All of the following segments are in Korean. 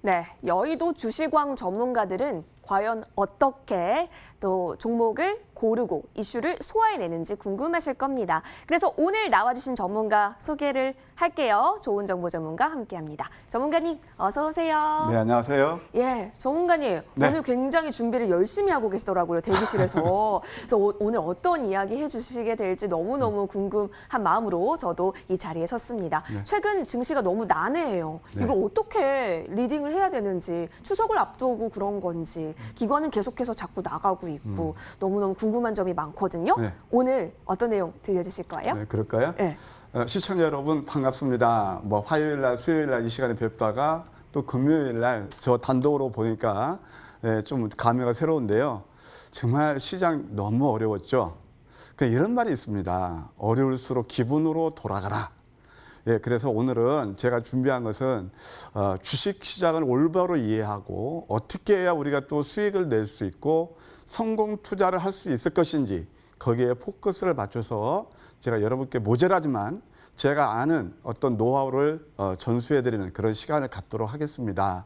네, 여의도 주식왕 전문가들은 과연 어떻게 또 종목을 고르고 이슈를 소화해내는지 궁금하실 겁니다. 그래서 오늘 나와주신 전문가 소개를 할게요. 좋은 정보 전문가 함께합니다. 전문가님 어서 오세요. 네, 안녕하세요. 예, 전문가님 네. 오늘 굉장히 준비를 열심히 하고 계시더라고요. 대기실에서. 그래서 오늘 어떤 이야기 해주시게 될지 너무너무 궁금한 마음으로 저도 이 자리에 섰습니다. 네. 최근 증시가 너무 난해해요. 네. 이걸 어떻게 리딩을 해야 되는지, 추석을 앞두고 그런 건지, 기관은 계속해서 자꾸 나가고 있고 너무너무 궁금한 점이 많거든요. 네. 오늘 어떤 내용 들려주실 거예요? 네, 그럴까요? 네. 시청자 여러분 반갑습니다. 뭐 화요일 날, 수요일 날 이 시간에 뵙다가 또 금요일 날 저 단독으로 보니까 좀 감회가 새로운데요. 정말 시장 너무 어려웠죠. 이런 말이 있습니다. 어려울수록 기분으로 돌아가라. 예, 그래서 오늘은 제가 준비한 것은 주식 시장을 올바로 이해하고 어떻게 해야 우리가 또 수익을 낼 수 있고 성공 투자를 할 수 있을 것인지 거기에 포커스를 맞춰서 제가 여러분께 모자라지만 제가 아는 어떤 노하우를 전수해드리는 그런 시간을 갖도록 하겠습니다.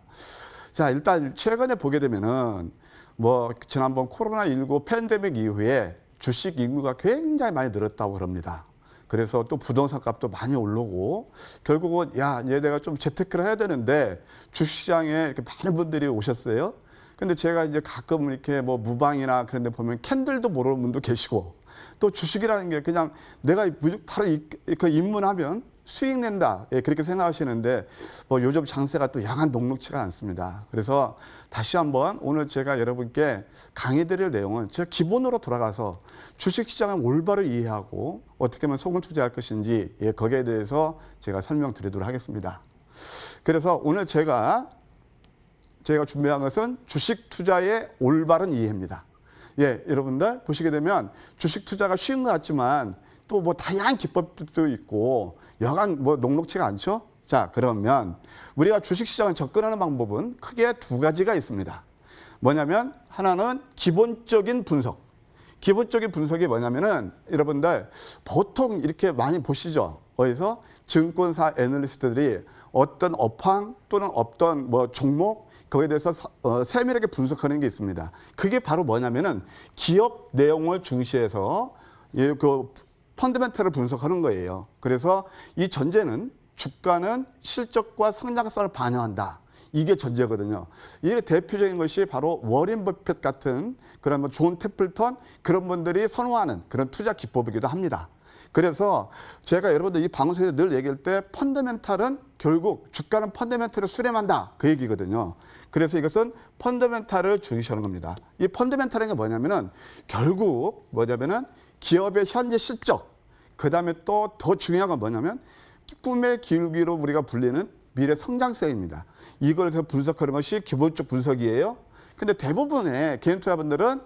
자, 일단 최근에 보게 되면은 뭐 지난번 코로나19 팬데믹 이후에 주식 인구가 굉장히 많이 늘었다고 그럽니다. 그래서 또 부동산 값도 많이 오르고 결국은 얘 내가 좀 재테크를 해야 되는데 주식시장에 이렇게 많은 분들이 오셨어요. 근데 제가 이제 가끔 이렇게 뭐 무방이나 그런 데 보면 캔들도 모르는 분도 계시고 또 주식이라는 게 그냥 내가 바로 입문하면 수익 낸다. 예, 그렇게 생각하시는데 뭐 요즘 장세가 또 야간 녹록치가 않습니다. 그래서 다시 한번 오늘 제가 여러분께 강의드릴 내용은 제가 기본으로 돌아가서 주식시장을 올바로 이해하고 어떻게 하면 성공 투자할 것인지 거기에 대해서 제가 설명드리도록 하겠습니다. 그래서 오늘 제가 준비한 것은 주식 투자의 올바른 이해입니다. 예, 여러분들 보시게 되면 주식 투자가 쉬운 것 같지만 또 뭐 다양한 기법도 있고 여간 뭐 녹록치가 않죠? 자, 그러면 우리가 주식시장을 접근하는 방법은 크게 두 가지가 있습니다. 뭐냐면 하나는 기본적인 분석. 기본적인 분석이 뭐냐면은 여러분들 보통 이렇게 많이 보시죠? 어디서 증권사 애널리스트들이 어떤 업황 또는 어떤 뭐 종목 거기에 대해서 세밀하게 분석하는 게 있습니다. 그게 바로 뭐냐면은 기업 내용을 중시해서 그 펀더멘털을 분석하는 거예요. 그래서 이 전제는 주가는 실적과 성장성을 반영한다. 이게 전제거든요. 이게 대표적인 것이 바로 워렌 버핏 같은 그런 뭐 존 태플턴 그런 분들이 선호하는 그런 투자 기법이기도 합니다. 그래서 제가 여러분들 이 방송에서 늘 얘기할 때 펀더멘탈은 결국 주가는 펀더멘탈을 수렴한다. 그 얘기거든요. 그래서 이것은 펀더멘탈을 중시하는 겁니다. 이 펀더멘탈은 뭐냐면은 결국 뭐냐면은 기업의 현재 실적, 그 다음에 또 더 중요한 건 뭐냐면 꿈의 기울기로 우리가 불리는 미래 성장성입니다. 이걸 해서 분석하는 것이 기본적 분석이에요. 근데 대부분의 개인 투자분들은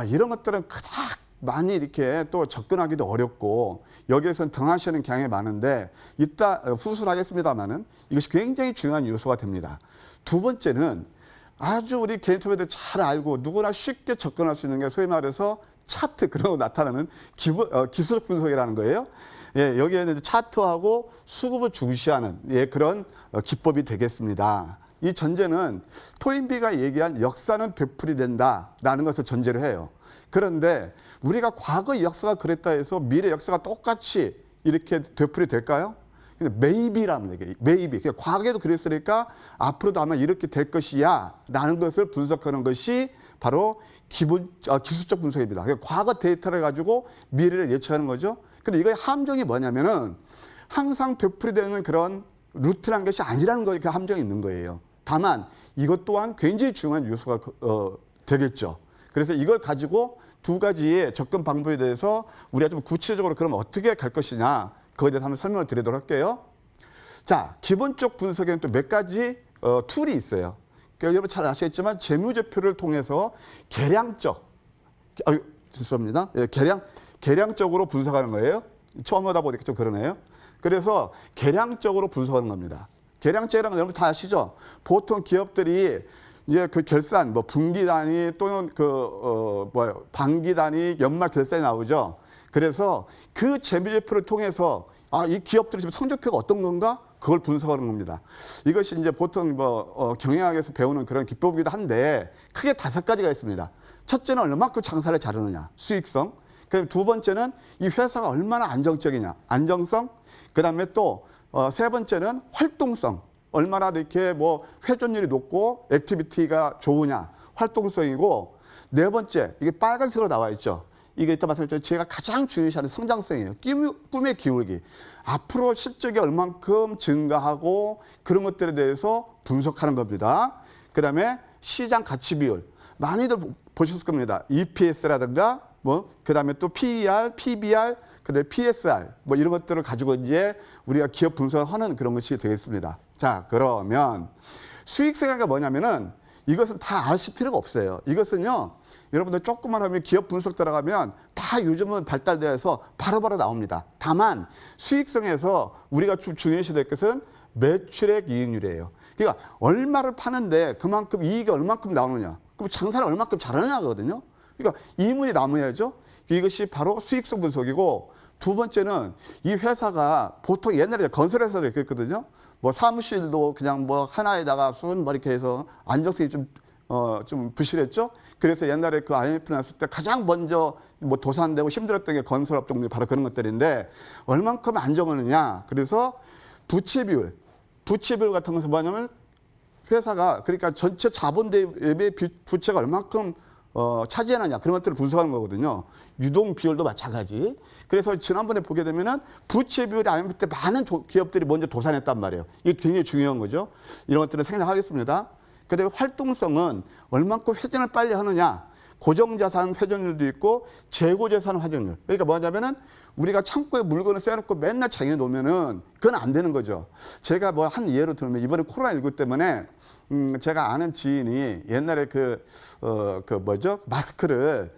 이런 것들은 그닥 많이 이렇게 또 접근하기도 어렵고 여기에서는 등하시는 경향이 많은데 이따 수술하겠습니다만은 이것이 굉장히 중요한 요소가 됩니다. 두 번째는 아주 우리 개인 투자들 잘 알고 누구나 쉽게 접근할 수 있는 게 소위 말해서 차트 그런 거 나타나는 기술적 분석이라는 거예요. 예, 여기에는 차트하고 수급을 중시하는 그런 기법이 되겠습니다. 이 전제는 토인비가 얘기한 역사는 되풀이된다라는 것을 전제로 해요. 그런데 우리가 과거 역사가 그랬다 해서 미래 역사가 똑같이 이렇게 되풀이될까요? maybe라는 얘기예요. maybe. 과거에도 그랬으니까 앞으로도 아마 이렇게 될 것이야 라는 것을 분석하는 것이 바로 기술적 분석입니다. 과거 데이터를 가지고 미래를 예측하는 거죠. 근데 이거의 함정이 뭐냐면은 항상 되풀이되는 그런 루트라는 것이 아니라는 거에 그 함정이 있는 거예요. 다만 이것 또한 굉장히 중요한 요소가 되겠죠. 그래서 이걸 가지고 두 가지의 접근 방법에 대해서 우리가 좀 구체적으로 그럼 어떻게 갈 것이냐 그거에 대해서 한번 설명을 드리도록 할게요. 자, 기본적 분석에는 또 몇 가지 툴이 있어요. 그러니까 여러분 잘 아시겠지만 재무제표를 통해서 죄송합니다. 예, 계량적으로 분석하는 거예요. 처음 하다 보니까 좀 그러네요. 그래서 계량적으로 분석하는 겁니다. 계량적이라는 건 여러분 다 아시죠? 보통 기업들이 이제 그 결산, 뭐 분기 단위 또는 반기 단위 연말 결산이 나오죠. 그래서 그 재무제표를 통해서 이 기업들이 지금 성적표가 어떤 건가? 그걸 분석하는 겁니다. 이것이 이제 보통 경영학에서 배우는 그런 기법이기도 한데 크게 5가지가 있습니다. 첫째는 얼마큼 장사를 잘하느냐, 수익성. 그리고 두 번째는 이 회사가 얼마나 안정적이냐, 안정성. 그다음에 또 세 번째는 활동성. 얼마나 이렇게 뭐 회전율이 높고 액티비티가 좋으냐, 활동성이고, 네 번째, 이게 빨간색으로 나와 있죠. 이게 이따 말씀드렸죠. 제가 가장 중요시하는 성장성이에요. 꿈의 기울기. 앞으로 실적이 얼만큼 증가하고 그런 것들에 대해서 분석하는 겁니다. 그 다음에 시장 가치 비율. 많이들 보셨을 겁니다. EPS라든가 그 다음에 또 PER, PBR, 그다음에 PSR 이런 것들을 가지고 이제 우리가 기업 분석을 하는 그런 것이 되겠습니다. 자, 그러면 수익성이가 뭐냐면은 이것은 다 아실 필요가 없어요. 이것은요, 여러분들 조금만 하면 기업 분석 들어가면 다 요즘은 발달되어서 바로바로 나옵니다. 다만 수익성에서 우리가 좀 중요시 될 것은 매출액 이익률이에요. 그러니까 얼마를 파는데 그만큼 이익이 얼만큼 나오느냐, 그럼 장사를 얼만큼 잘하느냐거든요. 그러니까 이익물이 남아야죠. 이것이 바로 수익성 분석이고, 두 번째는 이 회사가 보통 옛날에 건설회사도 이렇게 했거든요. 사무실도 그냥 하나에다가 순 이렇게 해서 안정성이 좀 부실했죠. 그래서 옛날에 그 IMF 났을 때 가장 먼저 도산되고 힘들었던 게 건설업종들이 바로 그런 것들인데, 얼만큼 안정하느냐. 그래서 부채 비율 같은 것은 뭐냐면 회사가 그러니까 전체 자본 대비 부채가 얼만큼 차지하느냐, 그런 것들을 분석하는 거거든요. 유동 비율도 마찬가지. 그래서 지난번에 보게 되면은 부채 비율이 IMF 때 많은 기업들이 먼저 도산했단 말이에요. 이게 굉장히 중요한 거죠. 이런 것들을 생략하겠습니다. 그다음에 활동성은 얼만큼 회전을 빨리 하느냐. 고정자산 회전율도 있고 재고자산 회전율. 그러니까 뭐냐면은 우리가 창고에 물건을 쎄놓고 맨날 장에 놓으면은 그건 안 되는 거죠. 제가 한 예로 들면 이번에 코로나19 때문에 제가 아는 지인이 옛날에 마스크를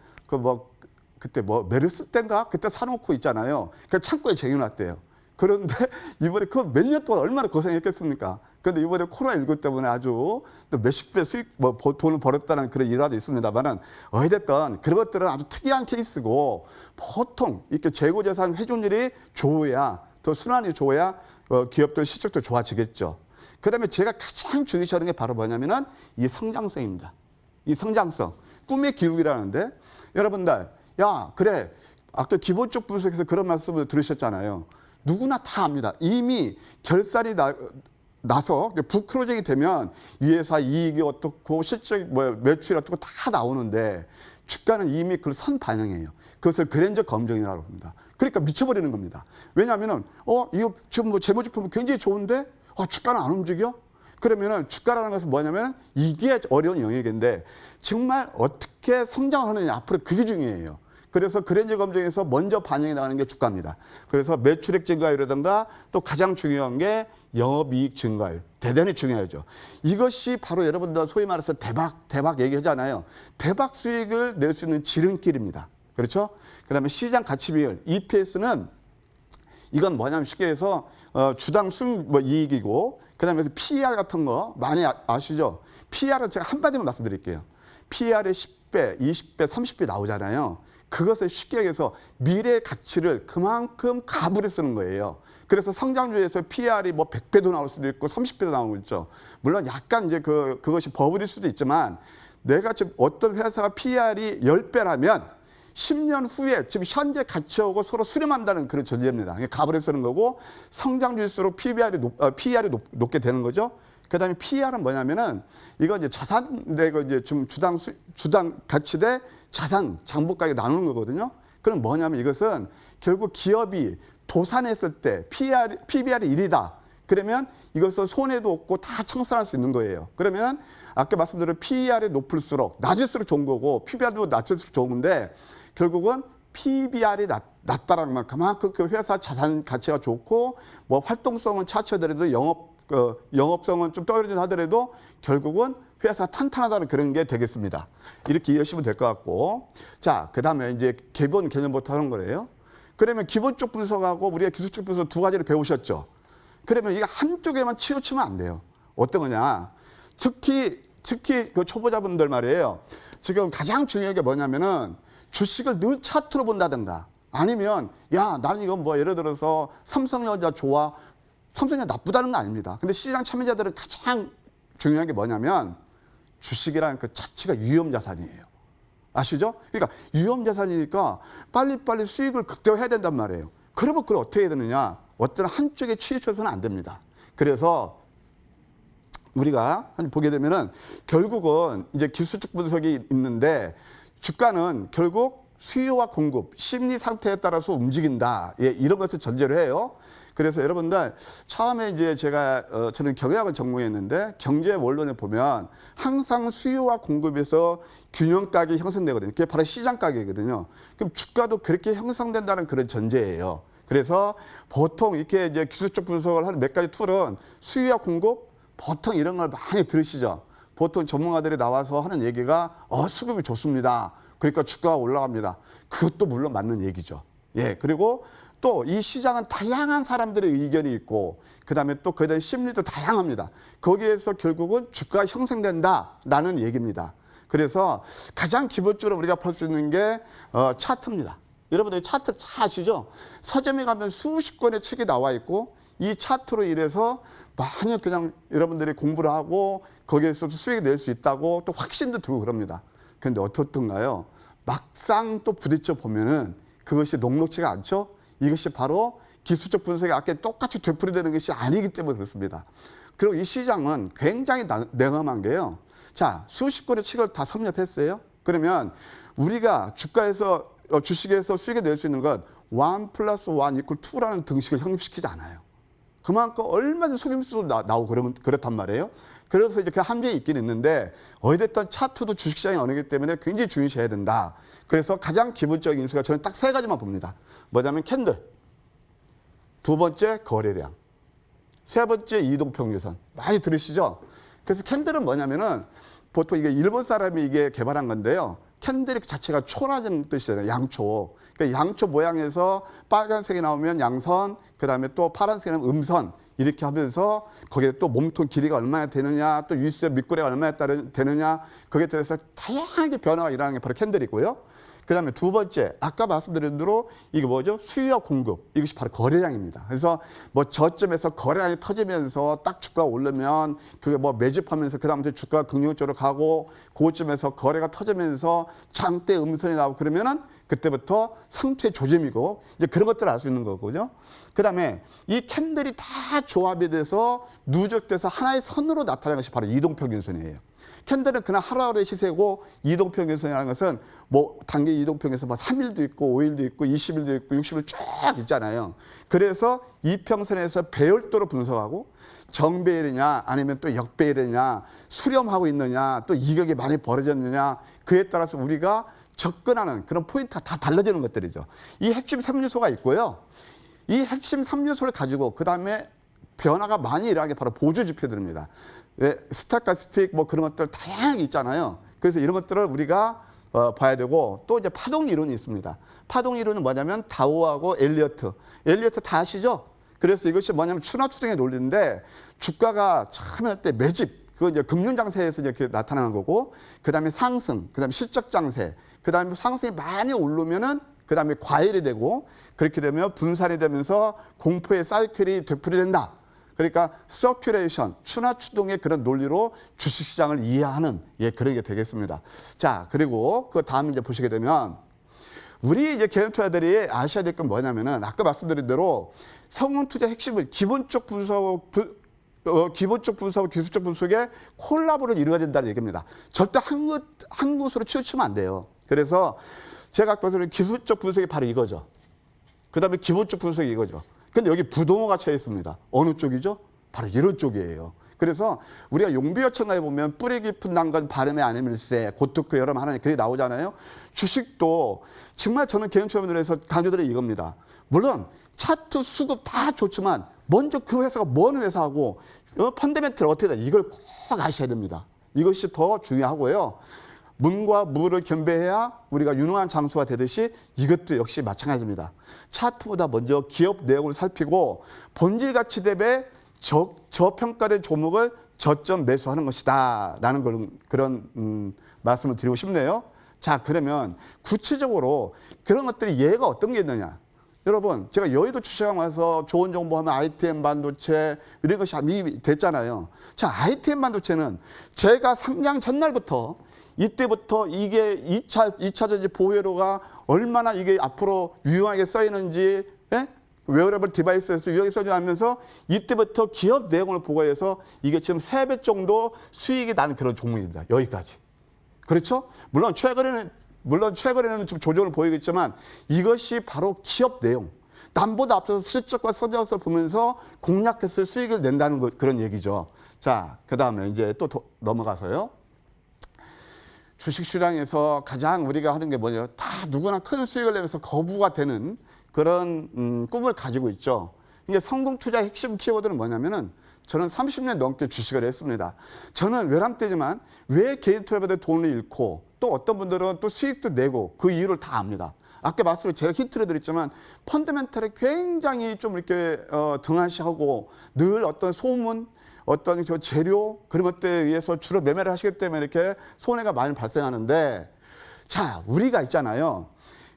그때 메르스 때인가 그때 사놓고 있잖아요. 그 창고에 쟁여놨대요. 그런데 이번에 그 몇 년 동안 얼마나 고생했겠습니까? 그런데 이번에 코로나19 때문에 아주 몇십 배 수익 돈을 벌었다는 그런 일화도 있습니다만은, 어찌됐든 그런 것들은 아주 특이한 케이스고, 보통 이렇게 재고자산 회전율이 좋아야, 더 순환이 좋아야 기업들 실적도 좋아지겠죠. 그다음에 제가 가장 중요시하는 게 바로 뭐냐면은 이 성장성입니다. 이 성장성, 꿈의 기울기라는데, 여러분들, 야, 그래, 아까 기본적 분석에서 그런 말씀을 들으셨잖아요. 누구나 다 압니다. 이미 결산이 나서 부크로징이 되면 이 회사 이익이 어떻고 실적 매출이 어떻고 다 나오는데, 주가는 이미 그걸 선반영해요. 그것을 그랜저 검증이라고 합니다. 그러니까 미쳐버리는 겁니다. 왜냐하면은 이거 지금 재무제품 굉장히 좋은데 주가는 안 움직여? 그러면은 주가라는 것은 뭐냐면 이게 어려운 영역인데, 정말 어떻게 성장하느냐, 앞으로 그게 중요해요. 그래서 그랜저 검증에서 먼저 반영이 나가는 게 주가입니다. 그래서 매출액 증가율이라든가, 또 가장 중요한 게 영업이익 증가율. 대단히 중요하죠. 이것이 바로 여러분들 소위 말해서 대박 얘기하잖아요. 대박 수익을 낼 수 있는 지름길입니다. 그렇죠? 그 다음에 시장 가치 비율, EPS는 이건 뭐냐면 쉽게 해서 주당 이익이고, 그 다음에 PER 같은 거 많이 아시죠? PER은 제가 한마디만 말씀드릴게요. PER에 10배, 20배, 30배 나오잖아요. 그것을 쉽게 얘기해서 미래 가치를 그만큼 가불에 쓰는 거예요. 그래서 성장주에서 PER이 100배도 나올 수도 있고 30배도 나오고 있죠. 물론 약간 이제 그것이 버블일 수도 있지만, 내가 지금 어떤 회사가 PER이 10배라면 10년 후에 지금 현재 가치하고 서로 수렴한다는 그런 전제입니다. 가불에 쓰는 거고, 성장주일수록 PER이 높게 되는 거죠. 그 다음에 PER은 뭐냐면은, 이거 이제 자산 대고 이제 좀 주당 가치 대 자산 장부가액 나누는 거거든요. 그럼 뭐냐면 이것은 결국 기업이 도산했을 때 PBR이 1이다. 그러면 이것은 손해도 없고 다 청산할 수 있는 거예요. 그러면 아까 말씀드린 PER이 높을수록 낮을수록 좋은 거고, PBR도 낮을수록 좋은데, 결국은 PBR이 낮다라는 말, 그만큼 그 회사 자산 가치가 좋고, 활동성은 차치하더라도 영업성은 좀 떨어진 하더라도 결국은 회사 탄탄하다는 그런 게 되겠습니다. 이렇게 이해하시면 될 것 같고, 자, 그 다음에 이제 기본 개념부터 하는 거예요. 그러면 기본적 분석하고 우리가 기술적 분석 두 가지를 배우셨죠. 그러면 이게 한쪽에만 치우치면 안 돼요. 어떤 거냐? 특히 그 초보자분들 말이에요. 지금 가장 중요한 게 뭐냐면은 주식을 늘 차트로 본다든가, 아니면 야, 나는 이건 예를 들어서 삼성전자 좋아, 삼성전자 나쁘다는 건 아닙니다. 근데 시장 참여자들은 가장 중요한 게 뭐냐면 주식이라는 그 자체가 위험자산이에요. 아시죠? 그러니까 위험자산이니까 빨리빨리 수익을 극대화해야 된단 말이에요. 그러면 그걸 어떻게 해야 되느냐? 어떤 한쪽에 치우쳐서는 안 됩니다. 그래서 우리가 보게 되면은 결국은 이제 기술적 분석이 있는데 주가는 결국 수요와 공급, 심리 상태에 따라서 움직인다. 예, 이런 것을 전제로 해요. 그래서 여러분들 처음에 이제 제가 저는 경영학을 전공했는데 경제 원론에 보면 항상 수요와 공급에서 균형가격이 형성되거든요. 그게 바로 시장 가격이거든요. 그럼 주가도 그렇게 형성된다는 그런 전제예요. 그래서 보통 이렇게 이제 기술적 분석을 하는 몇 가지 툴은 수요와 공급 보통 이런 걸 많이 들으시죠. 보통 전문가들이 나와서 하는 얘기가 수급이 좋습니다. 그러니까 주가가 올라갑니다. 그것도 물론 맞는 얘기죠. 예, 그리고 또 이 시장은 다양한 사람들의 의견이 있고 그다음에 또 그들의 심리도 다양합니다. 거기에서 결국은 주가가 형성된다라는 얘기입니다. 그래서 가장 기본적으로 우리가 볼 수 있는 게 차트입니다. 여러분들 차트 잘 아시죠? 서점에 가면 수십 권의 책이 나와 있고 이 차트로 인해서 만약 그냥 여러분들이 공부를 하고 거기에서 수익을 낼 수 있다고 또 확신도 들고 그럽니다. 그런데 어떻던가요? 막상 또 부딪혀 보면은 그것이 녹록지가 않죠? 이것이 바로 기술적 분석이 아까 똑같이 되풀이되는 것이 아니기 때문에 그렇습니다. 그리고 이 시장은 굉장히 냉엄한 게요. 자, 수십 권의 책을 다 섭렵했어요. 그러면 우리가 주가에서 주식에서 수익을 낼 수 있는 건 1 플러스 1 이퀄 2라는 등식을 형립시키지 않아요. 그만큼 얼마나 속임수도 나오고 그렇단 말이에요. 그래서 이제 그 함정이 있긴 있는데 어찌됐든 차트도 주식시장이 어느 기 때문에 굉장히 중요시해야 된다. 그래서 가장 기본적인 인수가 저는 딱 세 가지만 봅니다. 뭐냐면 캔들, 두 번째 거래량, 세 번째 이동평균선. 많이 들으시죠? 그래서 캔들은 뭐냐면은 보통 이게 일본 사람이 이게 개발한 건데요. 캔들 자체가 초라는 뜻이잖아요. 양초. 그러니까 양초 모양에서 빨간색이 나오면 양선, 그다음에 또 파란색이 나오면 음선 이렇게 하면서 거기에 또 몸통 길이가 얼마나 되느냐, 또 유수의 밑꼬리가 얼마나 되느냐, 거기에 따라서 다양하게 변화가 일어나는 게 바로 캔들이고요. 그다음에 두 번째, 아까 말씀드린 대로 이게 뭐죠? 수요와 공급. 이것이 바로 거래량입니다. 그래서 뭐 저점에서 거래량이 터지면서 딱 주가가 오르면 그게 뭐 매집하면서 그다음부터 주가가 긍정적으로 가고 고점에서 거래가 터지면서 장대 음선이 나오고 그러면은 그때부터 상투의 조짐이고 이제 그런 것들을 알 수 있는 거거든요. 그다음에 이 캔들이 다 조합이 돼서 누적돼서 하나의 선으로 나타나는 것이 바로 이동평균선이에요. 캔들은 그냥 하루하루의 시세고 이동평균선이라는 것은 뭐 단기 이동평균선 뭐 3일도 있고 5일도 있고 20일도 있고 60일 쫙 있잖아요. 그래서 이평선에서 배열도로 분석하고 정배열이냐 아니면 또 역배열이냐 수렴하고 있느냐 또 이격이 많이 벌어졌느냐 그에 따라서 우리가 접근하는 그런 포인트가 다 달라지는 것들이죠. 이 핵심 3요소가 있고요. 이 핵심 3요소를 가지고 그다음에 변화가 많이 일어나는 게 바로 보조지표들입니다. 스타카스틱 뭐 그런 것들 다양하게 있잖아요. 그래서 이런 것들을 우리가 봐야 되고 또 이제 파동 이론이 있습니다. 파동 이론은 뭐냐면 다오하고 엘리어트 다 아시죠? 그래서 이것이 뭐냐면 추나 추정의 논리인데 주가가 처음에 할 때 매집 그거 이제 금융 장세에서 이렇게 나타나는 거고 그다음에 상승, 그다음에 실적 장세, 그다음에 상승이 많이 오르면은 그다음에 과열이 되고 그렇게 되면 분산이 되면서 공포의 사이클이 되풀이된다. 그러니까 서큘레이션, 추나 추동의 그런 논리로 주식시장을 이해하는 그런 게 되겠습니다. 자, 그리고 그 다음 이제 보시게 되면 우리 이제 개인 투자들이 아셔야 될 건 뭐냐면은 아까 말씀드린 대로 성공 투자 핵심은 기본적 분석, 기술적 분석의 콜라보를 이루어야 된다는 얘기입니다. 절대 한 곳으로 치우치면 안 돼요. 그래서 제가 아까 말씀드린 기술적 분석이 바로 이거죠. 그 다음에 기본적 분석이 이거죠. 근데 여기 부동어가 차 있습니다. 어느 쪽이죠? 바로 이런 쪽이에요. 그래서 우리가 용비어천가에 보면 뿌리 깊은 난간 발음에 아니밀세 고토크 여름 하나님 글이 나오잖아요. 주식도 정말 저는 개인 투자분들에서 강조드린 이겁니다. 물론 차트 수급 다 좋지만 먼저 그 회사가 뭔 회사하고 펀더멘트를 어떻게 돼 이걸 꼭 아셔야 됩니다. 이것이 더 중요하고요. 문과 무를 겸비해야 우리가 유능한 장수가 되듯이 이것도 역시 마찬가지입니다. 차트보다 먼저 기업 내용을 살피고 본질 가치 대비 저평가된 종목을 저점 매수하는 것이다 라는 그런 말씀을 드리고 싶네요. 자, 그러면 구체적으로 그런 것들이 예가 어떤 게 있느냐. 여러분, 제가 여의도 주식왕 와서 좋은 정보하면 ITM 반도체 이런 것이 이미 됐잖아요. 자, ITM 반도체는 제가 상장 전날부터 이때부터 이게 2차 전지 보호회로가 얼마나 이게 앞으로 유용하게 쓰이는지, 예? 웨어러블 디바이스에서 유용하게 써지면서 이때부터 기업 내용을 보고해서 이게 지금 3배 정도 수익이 나는 그런 종목입니다. 여기까지. 그렇죠? 물론 최근에는 좀 조정을 보이겠지만 이것이 바로 기업 내용. 남보다 앞서서 실적과 성장을 보면서 공략해서 수익을 낸다는 그런 얘기죠. 자, 그 다음에 이제 또 넘어가서요. 주식시장에서 가장 우리가 하는 게 뭐냐. 다 누구나 큰 수익을 내면서 거부가 되는 그런 꿈을 가지고 있죠. 이게 성공 투자의 핵심 키워드는 뭐냐면은 저는 30년 넘게 주식을 했습니다. 저는 외람되지만 왜 개인 투자자들 돈을 잃고 또 어떤 분들은 또 수익도 내고 그 이유를 다 압니다. 아까 말씀을 제가 힌트를 드렸지만 펀더멘털이 굉장히 좀 이렇게 등한시하고 늘 어떤 소문, 어떤 저 재료 그런 것들에 의해서 주로 매매를 하시기 때문에 이렇게 손해가 많이 발생하는데 자, 우리가 있잖아요.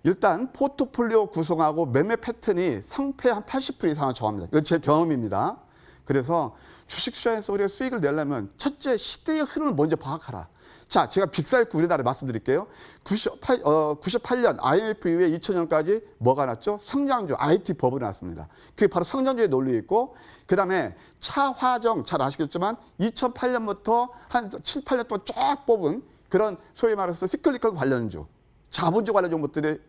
일단 포트폴리오 구성하고 매매 패턴이 상패 한 80% 이상을 정합니다. 이건 제 경험입니다. 그래서 주식시장에서 우리가 수익을 내려면 첫째 시대의 흐름을 먼저 파악하라. 자, 제가 빅사이클 우리나라에 말씀드릴게요. 98년 IMF 이후에 2000년까지 뭐가 났죠? 성장주, IT 버블이 났습니다. 그게 바로 성장주의 논리 있고 그다음에 차화정 잘 아시겠지만 2008년부터 한 7, 8년 동안 쫙 뽑은 그런 소위 말해서 시클리컬 관련주, 자본주 관련 종목들이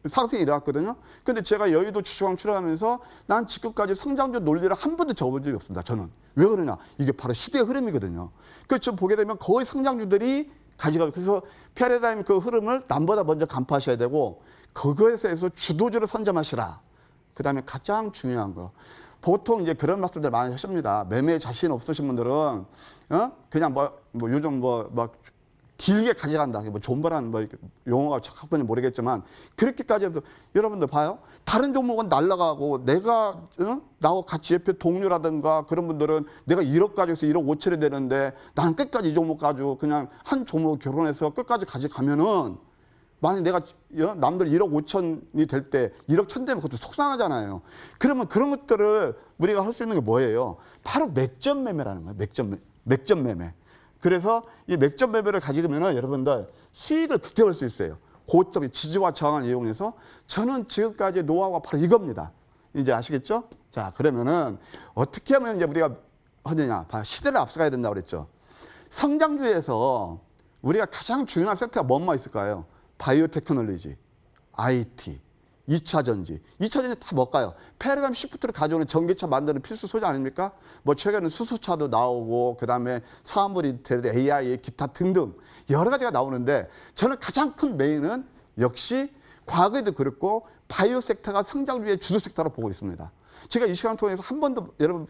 상승이 일어났거든요. 근데 제가 여의도 주식왕 출연하면서 난 지금까지 성장주 논리를 한 번도 적어본 적이 없습니다. 저는. 왜 그러냐? 이게 바로 시대의 흐름이거든요. 그래서 지금 보게 되면 거의 성장주들이 가져가고 그래서 패러다임 그 흐름을 남보다 먼저 간파하셔야 되고 그거에서 주도주를 선점하시라. 그다음에 가장 중요한 거. 보통 이제 그런 말씀들 많이 하십니다. 매매에 자신 없으신 분들은 그냥 요즘 막 길게 가져간다. 뭐 존버라는 용어가 정확한지 모르겠지만 그렇게까지 해도 여러분들 봐요. 다른 종목은 날아가고 내가 나하고 같이 옆에 동료라든가 그런 분들은 내가 1억 가져서 1억 5천이 되는데 난 끝까지 이 종목 가지고 그냥 한 종목 결혼해서 끝까지 가져가면은 만약 내가 남들 1억 5천이 될 때 1억 1천 되면 그것도 속상하잖아요. 그러면 그런 것들을 우리가 할 수 있는 게 뭐예요? 바로 맥점 매매라는 거예요. 맥점 매매. 그래서 이 맥점 매매를 가지면 여러분들 수익을 극대화할 수 있어요. 고점의 지지와 저항을 이용해서 저는 지금까지 노하우가 바로 이겁니다. 이제 아시겠죠? 자, 그러면은 어떻게 하면 이제 우리가 하느냐? 시대를 앞서가야 된다고 그랬죠. 성장주에서 우리가 가장 중요한 섹터가 뭐가 있을까요? 바이오 테크놀로지, IT, 2차 전지. 2차 전지 다 뭘까요? 패러다임 시프트를 가져오는 전기차 만드는 필수 소재 아닙니까? 뭐 최근에는 수소차도 나오고 그다음에 사물 인텔, AI, 기타 등등 여러 가지가 나오는데 저는 가장 큰 메인은 역시 과거에도 그렇고 바이오 섹터가 성장주의 주도 섹터로 보고 있습니다. 제가 이 시간 통해서 한 번도 여러분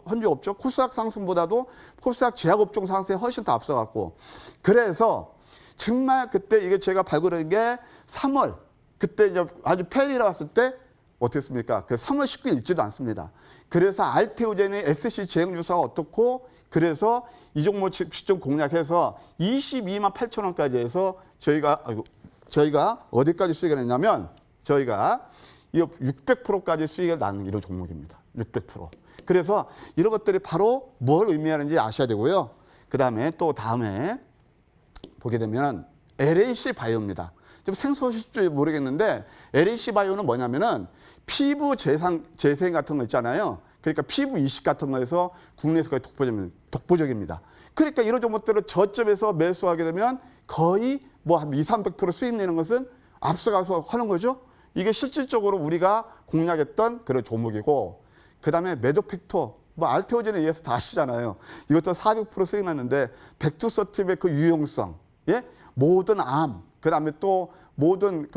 한 적 없죠. 코스닥 상승보다도 코스닥 제약업종 상승에 훨씬 더 앞서갔고 그래서 정말 그때 이게 제가 발굴한 게 3월 그때 이제 아주 펠이 나왔을 때 어떻게 했습니까? 그 3월 19일 있지도 않습니다. 그래서 알테오젠의 SC 제형 주사가 어떻고 그래서 이 종목 시점 공략해서 22만 8천 원까지 해서 저희가 어디까지 수익을 냈냐면 저희가 600%까지 수익을 나는 이런 종목입니다. 600%. 그래서 이런 것들이 바로 뭘 의미하는지 아셔야 되고요. 그다음에 보게 되면 LAC 바이오입니다. 좀 생소하실지 모르겠는데 LAC 바이오는 뭐냐면은 피부 재생 같은 거 있잖아요. 그러니까 피부 이식 같은 거에서 국내에서 거의 독보적입니다. 그러니까 이런 종목들을 저점에서 매수하게 되면 거의 한 200~300% 수익 내는 것은 앞서가서 하는 거죠. 이게 실질적으로 우리가 공략했던 그런 종목이고 그다음에 매도 팩터 알테오젠에 의해서 다 아시잖아요. 이것도 400% 수익 났는데 백투서팁의 그 유용성, 예? 모든 암, 그다음에 또 모든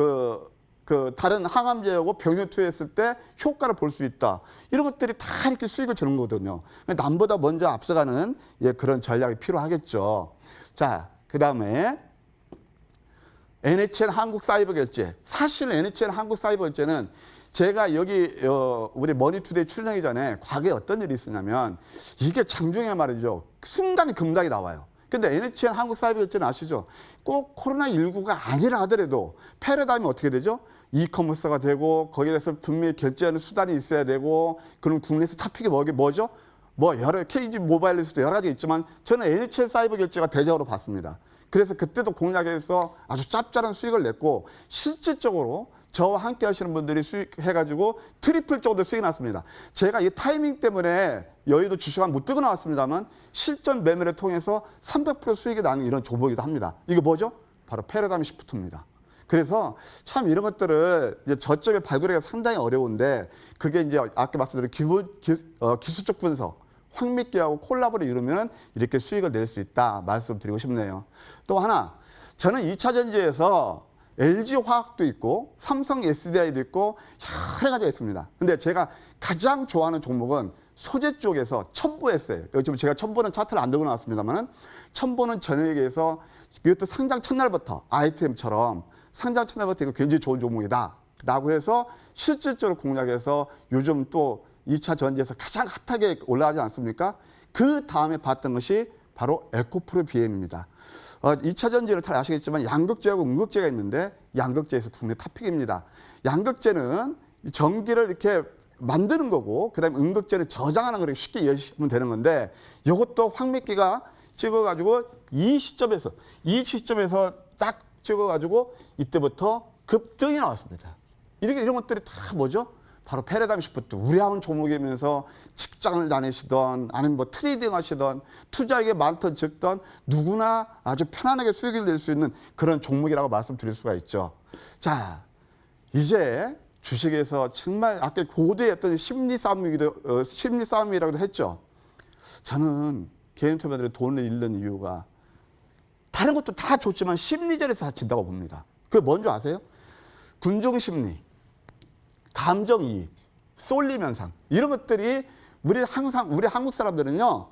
다른 항암제하고 병용 투여했을 때 효과를 볼 수 있다. 이런 것들이 다 이렇게 수익을 주는 거거든요. 남보다 먼저 앞서가는 그런 전략이 필요하겠죠. 자, 그다음에 NHN 한국사이버결제. 사실 NHN 한국사이버결제는 제가 여기 우리 머니투데이 출연하기 전에 과거에 어떤 일이 있었냐면 이게 장중에 말이죠. 순간에 급락이 나와요. 근데 NHN 한국사이버결제는 아시죠? 꼭 코로나19가 아니라 하더라도 패러다임이 어떻게 되죠? 이커머스가 되고 거기에 대해서 분명히 결제하는 수단이 있어야 되고 그럼 국내에서 탑픽이 뭐죠? 뭐 여러 KG 모바일에서도 여러 가지 있지만 저는 NHL 사이버 결제가 대적으로 봤습니다. 그래서 그때도 공략해서 아주 짭짤한 수익을 냈고 실질적으로 저와 함께 하시는 분들이 수익해가지고 트리플 정도 수익이 났습니다. 제가 이 타이밍 때문에 여의도 주식은 못 들고 나왔습니다만 실전 매매를 통해서 300% 수익이 나는 이런 종목이기도 합니다. 이게 뭐죠? 바로 패러다임 시프트입니다. 그래서 참 이런 것들을 이제 저점에 발굴하기가 상당히 어려운데 그게 이제 아까 말씀드린 기술적 분석, 황미끼하고 콜라보를 이루면 이렇게 수익을 낼 수 있다 말씀드리고 싶네요. 또 하나, 저는 2차 전지에서 LG화학도 있고 삼성 SDI도 있고 여러 가지가 있습니다. 근데 제가 가장 좋아하는 종목은 소재 쪽에서 첨보했어요. 요즘 제가 첨보는 차트를 안 들고 나왔습니다만 첨보는 저녁에서 이것도 상장 첫날부터 ITM처럼 상장 첫날부터 이거 굉장히 좋은 종목이다 라고 해서 실질적으로 공략해서 요즘 또 2차 전지에서 가장 핫하게 올라가지 않습니까? 그 다음에 봤던 것이 바로 에코프로 BM입니다. 2차 전지를 잘 아시겠지만 양극재하고 음극재가 있는데 양극재에서 국내 탑픽입니다. 양극재는 전기를 이렇게 만드는 거고 그다음에 음극재는 저장하는 거를 쉽게 이해하시면 되는 건데 이것도 황미끼가 찍어가지고 이 시점에서 딱 찍어가지고 이때부터 급등이 나왔습니다. 이런 것들이 다 뭐죠? 바로 패러다임 시프트, 우려한 종목이면서 직장을 다니시던 아니면 뭐 트레이딩 하시던 투자액이 많던 적던 누구나 아주 편안하게 수익을 낼 수 있는 그런 종목이라고 말씀드릴 수가 있죠. 자, 이제 주식에서 정말 아까 고대했던 심리 싸움이라고도 했죠. 저는 개인 투자들이 돈을 잃는 이유가 다른 것도 다 좋지만 심리전에서 다친다고 봅니다. 그게 뭔지 아세요? 군중심리, 감정이입, 쏠림 현상 이런 것들이 우리 한국 사람들은요.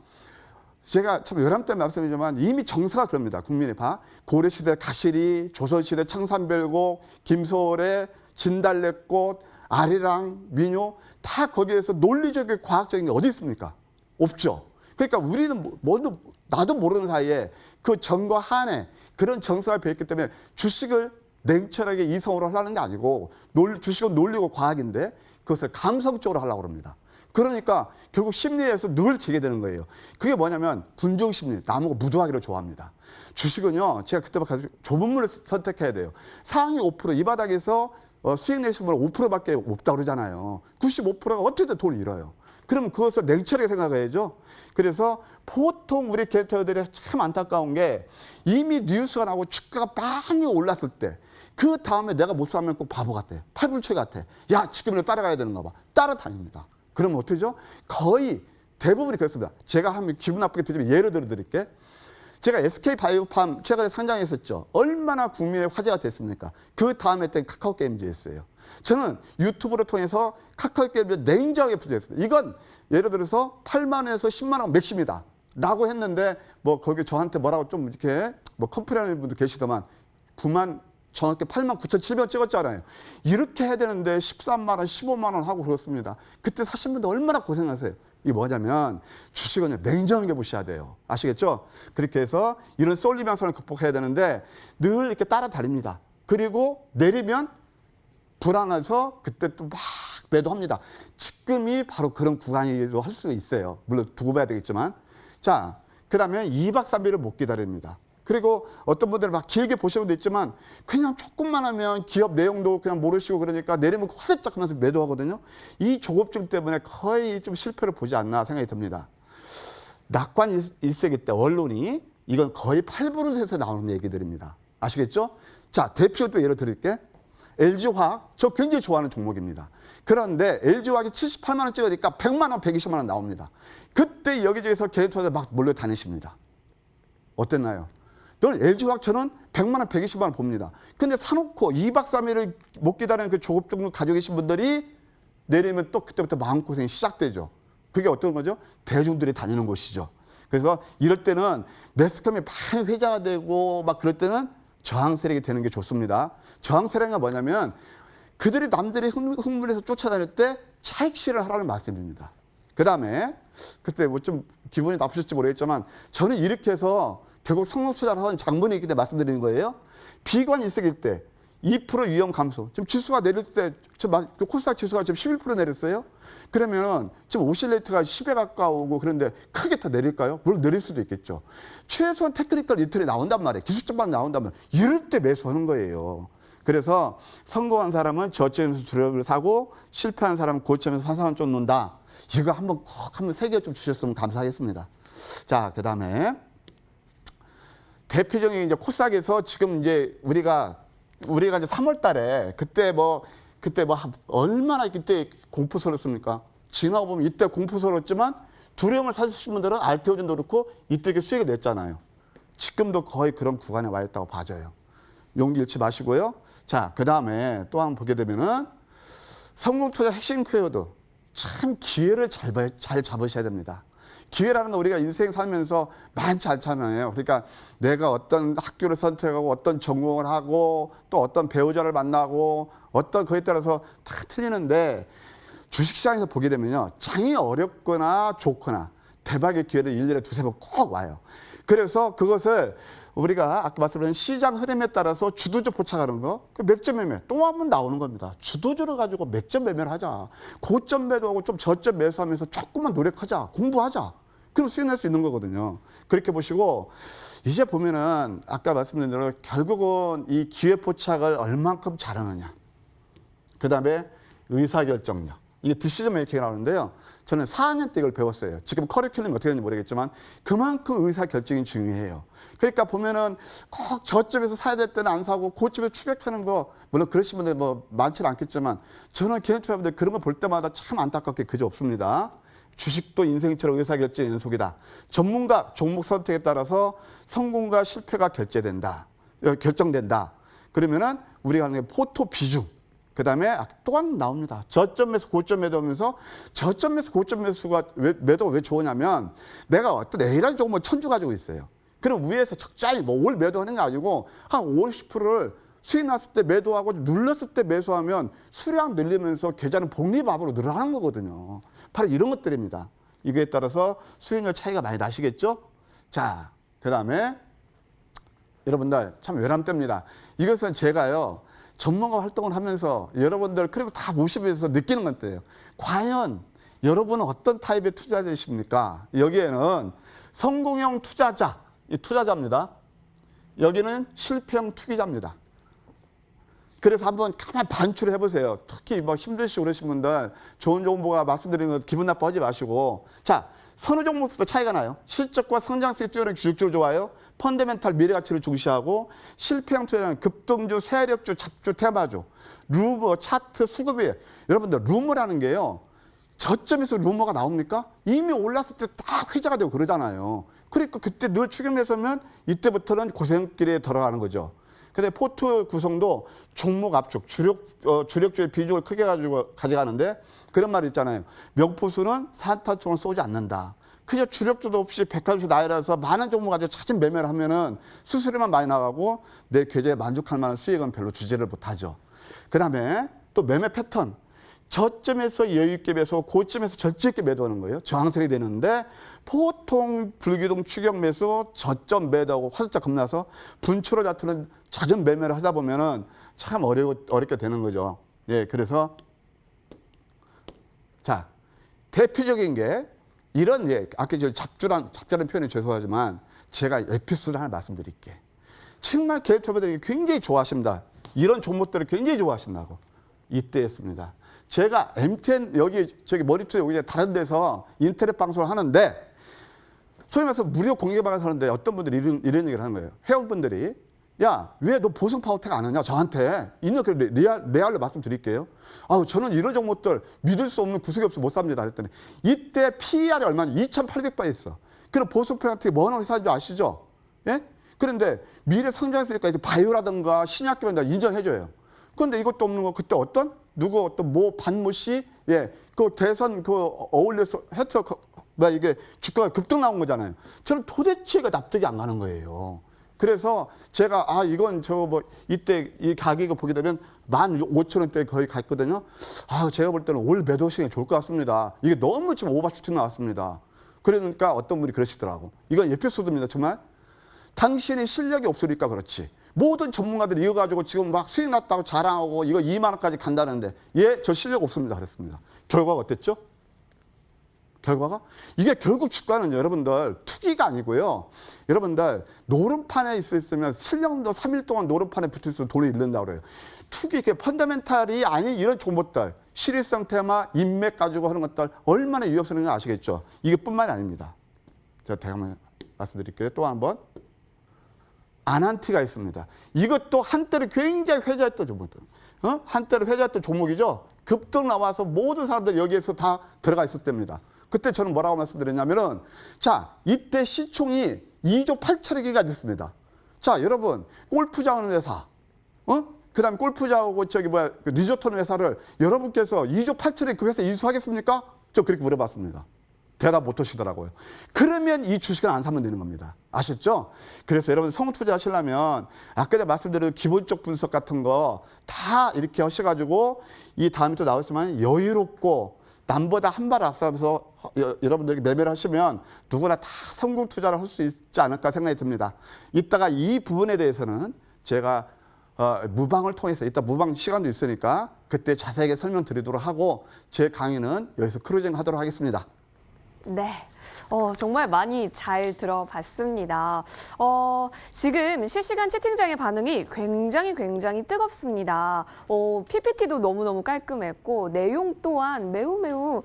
제가 참 열람 때 말씀드리지만 이미 정서가 그럽니다. 국민의 바 고려시대 가시리, 조선시대 청산별곡, 김소월의 진달래꽃, 아리랑, 민요 다 거기에서 논리적인 과학적인 게 어디 있습니까? 없죠. 그러니까 우리는 나도 모르는 사이에 그 정과 한의 그런 정서가 배웠기 때문에 주식을 냉철하게 이성으로 하려는 게 아니고 주식은 논리고 과학인데 그것을 감성적으로 하려고 합니다. 그러니까 결국 심리에서 늘 지게 되는 거예요. 그게 뭐냐면 군중심리, 나무가 무도하기를 좋아합니다. 주식은요, 제가 그때 좁은 문을 선택해야 돼요. 상위 5%, 이 바닥에서 수익 내시는 분은 5%밖에 없다고 그러잖아요. 95%가 어떻게든 돈을 잃어요. 그러면 그것을 냉철하게 생각해야죠. 그래서 보통 우리 개인투자들이 참 안타까운 게 이미 뉴스가 나오고 주가가 많이 올랐을 때 그 다음에 내가 못 사면 꼭 바보 같아. 팔불출 같아. 야, 지금 이거 따라가야 되는가 봐. 따라다닙니다. 그러면 어떻게죠? 거의 대부분이 그렇습니다. 제가 한번 기분 나쁘게 들으면 예를 들어 드릴게. 제가 SK바이오팜 최근에 상장했었죠. 얼마나 국민의 화제가 됐습니까? 그 다음에 때 카카오게임즈였어요. 저는 유튜브를 통해서 카카오게임즈 냉정하게 부정했습니다. 이건 예를 들어서 8만 원에서 10만 원 맥심이다 라고 했는데 뭐 거기 저한테 뭐라고 좀 이렇게 뭐 컴플레인하는 분도 계시더만 9만 정확히 8만 9,700원 찍었잖아요. 이렇게 해야 되는데 13만 원, 15만 원 하고 그렇습니다. 그때 사신 분들 얼마나 고생하세요. 이게 뭐냐면 주식은 냉정하게 보셔야 돼요. 아시겠죠? 그렇게 해서 이런 쏠림 현상을 극복해야 되는데 늘 이렇게 따라다닙니다. 그리고 내리면 불안해서 그때 또 막 매도합니다. 지금이 바로 그런 구간이기도 할 수 있어요. 물론 두고 봐야 되겠지만. 자, 그 다음에 2박 3일을 못 기다립니다. 그리고 어떤 분들은 막 길게 보시는 분도 있지만 그냥 조금만 하면 기업 내용도 그냥 모르시고 그러니까 내리면 화들짝 하면서 매도하거든요. 이 조급증 때문에 거의 좀 실패를 보지 않나 생각이 듭니다. 낙관 1세기 때 언론이 이건 거의 8%에서 나오는 얘기들입니다. 아시겠죠? 자, 대표도 예를 드릴게. LG화학, 저 굉장히 좋아하는 종목입니다. 그런데 LG화학이 78만 원 찍으니까 100만 원, 120만 원 나옵니다. 그때 여기저기서 개인 투자자 막 몰려다니십니다. 어땠나요? 늘 LG화학 저는 100만 원, 120만 원 봅니다. 근데 사놓고 2박 3일을 못 기다리는 그 조급증을 가지고 계신 분들이 내리면 또 그때부터 마음고생이 시작되죠. 그게 어떤 거죠? 대중들이 다니는 곳이죠. 그래서 이럴 때는 매스컴이 많이 회자가 되고 막 그럴 때는 저항 세력이 되는 게 좋습니다. 저항 세력이 뭐냐면 그들이 남들이 흥분해서 쫓아다닐 때 차익 실현을 하라는 말씀입니다. 그 다음에 그때 뭐 좀 기분이 나쁘실지 모르겠지만 저는 이렇게 해서 결국 성공 투자를 하는 장본이 있기 때문에 말씀드리는 거예요. 비관 일색일 때 2% 위험 감소. 지금 지수가 내릴 때, 코스닥 지수가 지금 11% 내렸어요. 그러면 지금 오실레이트가 10에 가까우고 그런데 크게 더 내릴까요? 물론 내릴 수도 있겠죠. 최소한 테크니컬 리턴이 나온단 말이에요. 기술적 반응이 나온다면 이럴 때 매수하는 거예요. 그래서 성공한 사람은 저점에서 주력을 사고 실패한 사람은 고점에서 환상을 쫓는다. 이거 한번 꼭 한번 새겨 좀 주셨으면 감사하겠습니다. 자, 그다음에 대표적인 이제 코스닥에서 지금 이제 우리가 이제 3월 달에 그때 얼마나 그때 공포스러웠습니까? 지나고 보면 이때 공포스러웠지만 두려움을 사주신 분들은 알테오전도 그렇고 이때 수익을 냈잖아요. 지금도 거의 그런 구간에 와 있다고 봐져요. 용기 잃지 마시고요. 자, 그 다음에 또 한번 보게 되면은 성공투자 핵심 키워드. 참 기회를 잘 잡으셔야 됩니다. 기회라는 건 우리가 인생 살면서 많지 않잖아요. 그러니까 내가 어떤 학교를 선택하고 어떤 전공을 하고 또 어떤 배우자를 만나고 어떤 거에 따라서 다 틀리는데 주식시장에서 보게 되면요. 장이 어렵거나 좋거나 대박의 기회를 1년에 두세 번 꼭 와요. 그래서 그것을 우리가 아까 말씀드린 시장 흐름에 따라서 주도주 포착하는 거, 그 맥점 매매 또 한 번 나오는 겁니다. 주도주를 가지고 맥점 매매를 하자. 고점 매도하고 좀 저점 매수하면서 조금만 노력하자. 공부하자. 그럼 수익 낼 수 있는 거거든요. 그렇게 보시고 이제 보면은 아까 말씀드린 대로 결국은 이 기회 포착을 얼만큼 잘하느냐. 그다음에 의사결정력. 이게 디시전 메이킹이 나오는데요. 저는 4학년 때 이걸 배웠어요. 지금 커리큘럼이 어떻게 되는지 모르겠지만 그만큼 의사결정이 중요해요. 그러니까 보면은 꼭 저점에서 사야 될 때는 안 사고 고점에 추격하는 거 물론 그러신 분들 뭐 많지는 않겠지만 저는 개인 투자자분들 그런 거 볼 때마다 참 안타깝게 그저 없습니다. 주식도 인생처럼 의사결정의 연속이다. 전문가 종목 선택에 따라서 성공과 실패가 결정된다. 그러면은 우리가 하는 게 포토 비중. 그다음에 또한 나옵니다. 저점에서 고점 매도하면서 저점에서 고점 매수가 매도가 왜 좋으냐면 내가 어떤 A라는 종목을 천주 가지고 있어요. 그럼 위에서 적절히 올 매도하는 게 아니고 한 50%를 수익 났을 때 매도하고 눌렀을 때 매수하면 수량 늘리면서 계좌는 복리밥으로 늘어나는 거거든요. 바로 이런 것들입니다. 이거에 따라서 수익률 차이가 많이 나시겠죠? 자, 그다음에 여러분들 참 외람됩니다. 이것은 제가요. 전문가 활동을 하면서 여러분들 그리고 다 모시면서 느끼는 건데요. 과연 여러분은 어떤 타입의 투자자이십니까? 여기에는 성공형 투자자, 이 투자자입니다. 여기는 실패형 투기자입니다. 그래서 한번 가만 반출을 해보세요. 특히 뭐 힘드시고 그러신 분들 좋은 정보가 말씀드리는 거 기분 나빠하지 마시고 자, 선호 종목부터 차이가 나요. 실적과 성장성이 뛰어난 주식주를 좋아해요. 펀더멘탈 미래가치를 중시하고 실패형 투자자는 급등주, 세력주, 잡주, 테마주, 루머, 차트, 수급이에요. 여러분들 루머라는 게요. 저점에서 루머가 나옵니까? 이미 올랐을 때 딱 회자가 되고 그러잖아요. 그러니까 그때 늘 추격 매수하면 이때부터는 고생길에 들어가는 거죠. 근데 포트 구성도 종목 압축, 주력주의 비중을 크게 가져가는데 그런 말이 있잖아요. 명포수는 산타총을 쏘지 않는다. 그저 주력주도 없이 백화점에서 나열해서 많은 종목 가지고 찾은 매매를 하면은 수수료만 많이 나가고 내 계좌에 만족할 만한 수익은 별로 주지를 못하죠. 그 다음에 또 매매 패턴. 저점에서 여유있게 매수, 고점에서 절제있게 매도하는 거예요. 저항선이 되는데 보통 불기둥 추격 매수, 저점 매도하고 화살짝 겁나서 분출호 자투는 잦은 매매를 하다 보면은 참 어렵게 되는 거죠. 예, 그래서 자, 대표적인 게 이런 아까 저 잡주라는 표현이 죄송하지만 제가 에피소드 하나 말씀드릴게. 정말 개인투자자들이 굉장히 좋아하십니다. 이런 종목들을 굉장히 좋아하신다고. 이때였습니다. 제가 MTN 저기 머리투 여기 다른 데서 인터넷 방송을 하는데 소위 말해서 무료 공개 방송을 하는데 어떤 분들이 이런 얘기를 하는 거예요. 회원분들이 야, 왜 너 보성 파워텍 안 하냐? 저한테 있는 그 레알로 말씀드릴게요. 저는 이런 종목들 믿을 수 없는 구석이 없어 못 삽니다. 그랬더니 이때 PER이 얼마냐? 2,800배 있어. 그럼 보성 파워텍이 뭐 하는 회사인지 아시죠? 예? 그런데 미래 성장했으니까 이제 바이오라든가 신약기만 다 인정해줘요. 그런데 이것도 없는 거 그때 어떤 반모 씨 그 대선 어울려서 해서 이게 주가가 급등 나온 거잖아요. 저는 도대체 이거 납득이 안 가는 거예요. 그래서 제가 이건 이때 이 가격을 보게 되면 15,000원대 거의 갔거든요. 제가 볼 때는 올 매도 시간이 좋을 것 같습니다. 이게 너무 지금 오버슈팅 나왔습니다. 그러니까 어떤 분이 그러시더라고. 이건 에피소드입니다. 정말 당신이 실력이 없으니까 그렇지. 모든 전문가들이 이거 가지고 지금 막 수익 났다고 자랑하고 이거 2만 원까지 간다는데 예, 저 실력 없습니다 그랬습니다. 결과가 어땠죠? 결과가? 이게 결국 주가는 여러분들 투기가 아니고요. 여러분들 노름판에 있으면 7년도 3일 동안 노름판에 붙어 있으면 돈을 잃는다고 그래요. 투기, 이게 펀더멘탈이 아닌 이런 종목들, 실효성 테마, 인맥 가지고 하는 것들 얼마나 위협스러운지 아시겠죠? 이게 뿐만이 아닙니다. 제가 다시 한번 말씀드릴게요. 또 한 번. 아난티가 있습니다. 이것도 한때로 굉장히 회자했던 종목들. 한때로 회자했던 종목이죠. 급등 나와서 모든 사람들 여기에서 다 들어가 있었답니다. 그때 저는 뭐라고 말씀드렸냐면은 자, 이때 시총이 2조 8천억이가 됐습니다. 자, 여러분, 골프장 하는 회사, 그다음에 골프장하고 그 리조트 하는 회사를 여러분께서 2조 8천억 그 회사 인수하겠습니까? 저 그렇게 물어봤습니다. 대답 못 하시더라고요. 그러면 이 주식은 안 사면 되는 겁니다. 아셨죠? 그래서 여러분 성투자 하시려면 아까 제가 말씀드린 기본적 분석 같은 거 다 이렇게 하셔가지고 이 다음에 또 나오지만 여유롭고 남보다 한 발 앞서서 여러분들이 매매를 하시면 누구나 다 성공 투자를 할 수 있지 않을까 생각이 듭니다. 이따가 이 부분에 대해서는 제가 무방을 통해서 이따 무방 시간도 있으니까 그때 자세하게 설명드리도록 하고 제 강의는 여기서 클로징 하도록 하겠습니다. 네, 정말 많이 잘 들어봤습니다. 지금 실시간 채팅창의 반응이 굉장히 뜨겁습니다. PPT도 너무너무 깔끔했고 내용 또한 매우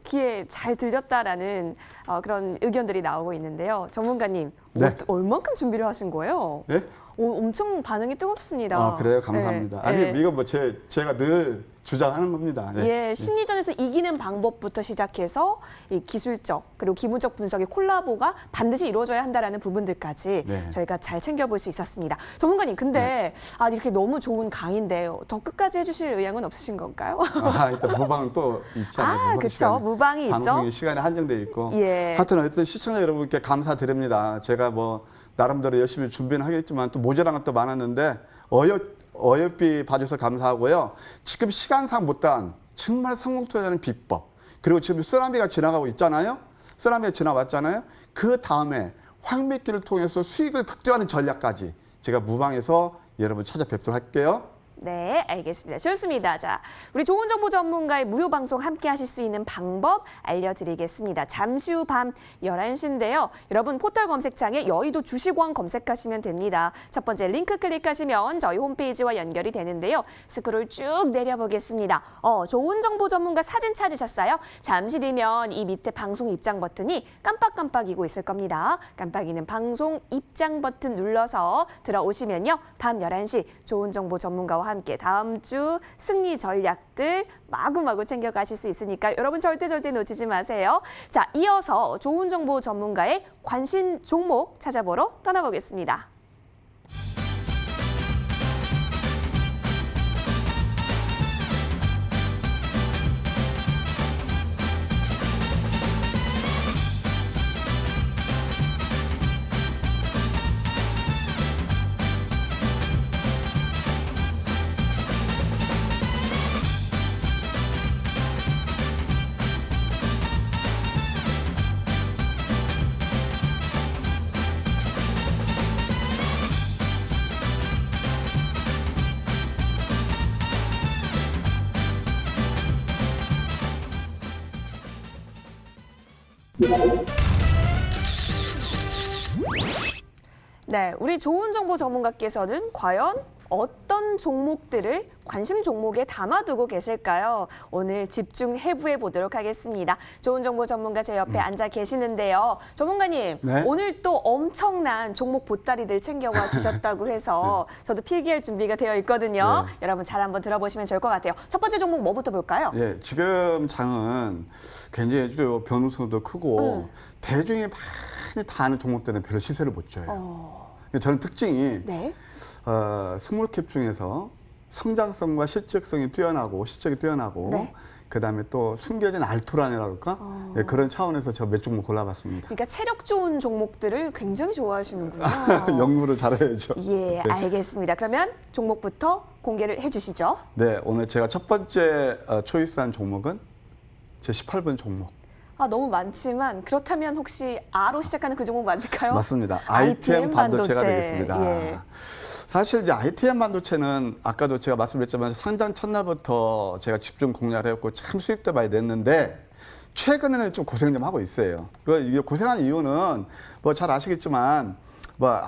귀에 잘 들렸다라는 그런 의견들이 나오고 있는데요. 전문가님, 네. 얼만큼 준비를 하신 거예요? 네? 엄청 반응이 뜨겁습니다. 아, 그래요? 감사합니다. 네. 아니, 네. 이거 뭐 제가 늘 주장하는 겁니다. 네. 예, 심리전에서 이기는 방법부터 시작해서 이 기술적 그리고 기본적 분석의 콜라보가 반드시 이루어져야 한다라는 부분들까지 네. 저희가 잘 챙겨볼 수 있었습니다. 전문가님, 근데 이렇게 너무 좋은 강의인데요. 더 끝까지 해주실 의향은 없으신 건가요? 일단 무방은 또 있잖아요. 그렇죠. 무방이 있죠. 방송이 시간이 한정돼 있고. 예. 하여튼 어쨌든 시청자 여러분께 감사드립니다. 제가 뭐 나름대로 열심히 준비는 하겠지만 또 모자란 것도 많았는데 어여삐 봐줘서 감사하고요. 지금 시간상 못한 정말 성공 투자하는 비법, 그리고 지금 쓰나미가 지나가고 있잖아요. 쓰나미가 지나왔잖아요. 그 다음에 황미끼를 통해서 수익을 극대화하는 전략까지 제가 무방에서 여러분 찾아뵙도록 할게요. 네, 알겠습니다. 좋습니다. 자, 우리 좋은 정보 전문가의 무료 방송 함께 하실 수 있는 방법 알려드리겠습니다. 잠시 후 밤 11시인데요. 여러분 포털 검색창에 여의도 주식왕 검색하시면 됩니다. 첫 번째 링크 클릭하시면 저희 홈페이지와 연결이 되는데요. 스크롤 쭉 내려보겠습니다. 좋은 정보 전문가 사진 찾으셨어요? 잠시 뒤면 이 밑에 방송 입장 버튼이 깜빡깜빡이고 있을 겁니다. 깜빡이는 방송 입장 버튼 눌러서 들어오시면요. 밤 11시 좋은 정보 전문가와 함께 다음 주 승리 전략들 마구마구 챙겨가실 수 있으니까 여러분 절대 놓치지 마세요. 자, 이어서 좋은 정보 전문가의 관심 종목 찾아보러 떠나보겠습니다. 네, 우리 좋은 정보 전문가께서는 과연 어떤 종목들을 관심 종목에 담아두고 계실까요? 오늘 집중 해부해 보도록 하겠습니다. 좋은 정보 전문가 제 옆에 앉아 계시는데요. 전문가님, 네? 오늘 또 엄청난 종목 보따리들 챙겨와 주셨다고 해서 저도 필기할 준비가 되어 있거든요. 네. 여러분 잘 한번 들어보시면 좋을 것 같아요. 첫 번째 종목 뭐부터 볼까요? 예, 지금 장은 굉장히 좀 변동성도 크고 대중이 많이 다 아는 종목들은 별로 시세를 못 줘요. 저는 특징이 네. 스몰캡 중에서 성장성과 실적성이 뛰어나고 실적이 뛰어나고 네. 그다음에 또 숨겨진 알토란이라고 할까? 예, 그런 차원에서 제가 몇 종목 골라봤습니다. 그러니까 체력 좋은 종목들을 굉장히 좋아하시는군요. 연구를 잘해야죠. 예, 네. 알겠습니다. 그러면 종목부터 공개를 해주시죠. 네, 오늘 제가 첫 번째 초이스한 종목은 제 18번 종목. 너무 많지만 그렇다면 혹시 R로 시작하는 그 종목 맞을까요? 맞습니다. ITM 반도체가 되겠습니다. 예. 사실 이제 ITM 반도체는 아까도 제가 말씀드렸지만 상장 첫날부터 제가 집중 공략을 했고 참 수익도 많이 냈는데 최근에는 좀 고생 좀 하고 있어요. 이게 고생한 이유는 뭐 잘 아시겠지만 뭐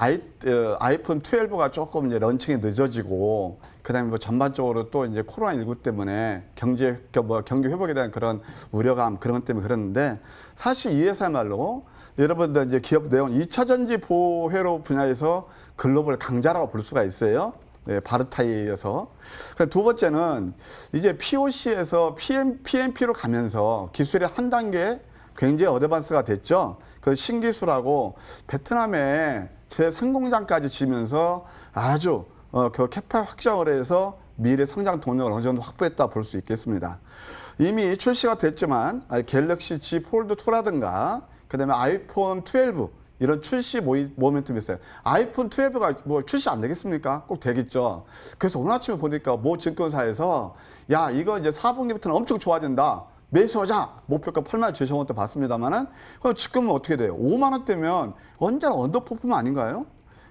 아이폰 12가 조금 이제 런칭이 늦어지고 그다음에 뭐 전반적으로 또 이제 코로나19 때문에 경기 회복에 대한 그런 우려감 그런 것 때문에 그랬는데 사실 이 회사야말로 여러분들 이제 기업 내용 2차 전지 보호회로 분야에서 글로벌 강자라고 볼 수가 있어요. 네, 바르타이에 이어서. 두 번째는 이제 POC에서 PMP로 가면서 기술의 한 단계 굉장히 어드밴스가 됐죠. 그 신기술하고 베트남에 제3공장까지 지면서 아주 그 캐파 확장을 해서 미래 성장 동력을 어느 정도 확보했다 볼 수 있겠습니다. 이미 출시가 됐지만 갤럭시 Z 폴드 2라든가 그다음에 아이폰 12 이런 출시 모멘텀이 있어요. 아이폰 12가 뭐 출시 안 되겠습니까? 꼭 되겠죠. 그래서 오늘 아침에 보니까 모 증권사에서 야 이거 이제 4분기부터는 엄청 좋아진다. 매수하자. 목표가 8만 7천 원대 봤습니다만은 그럼 지금은 어떻게 돼요? 5만 원대면 언제나 언더퍼폼 아닌가요?